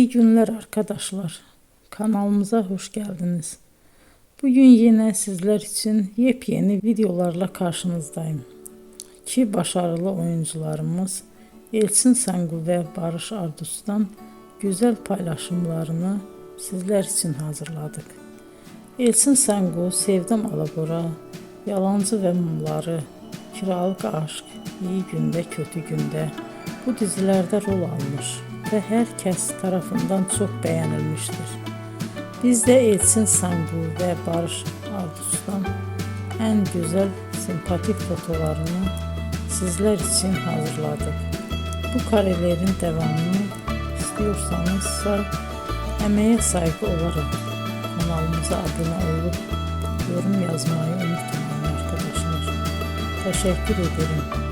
İyi günler arkadaşlar. Kanalımıza hoş geldiniz. Bugün yine sizler için yepyeni videolarla karşınızdayım. İki başarılı oyuncularımız Elçin Sangu ve Barış Ardus'tan güzel paylaşımlarını sizler için hazırladık. Elçin Sangu, Sevdim Alabora, Yalancı ve Mumları, Kiralık Aşk, İyi Günde Kötü Günde bu dizilerde rol almış ve herkes tarafından çok beğenilmiştir. Biz de Elçin Sangu ve Barış Ardus'tan en güzel sempatik fotolarını sizler için hazırladık. Bu karelerin devamını istiyorsanızsa emeğe saygı olarak kanalımıza abone olup yorum yazmayı unutmayın arkadaşlar. Teşekkür ederim.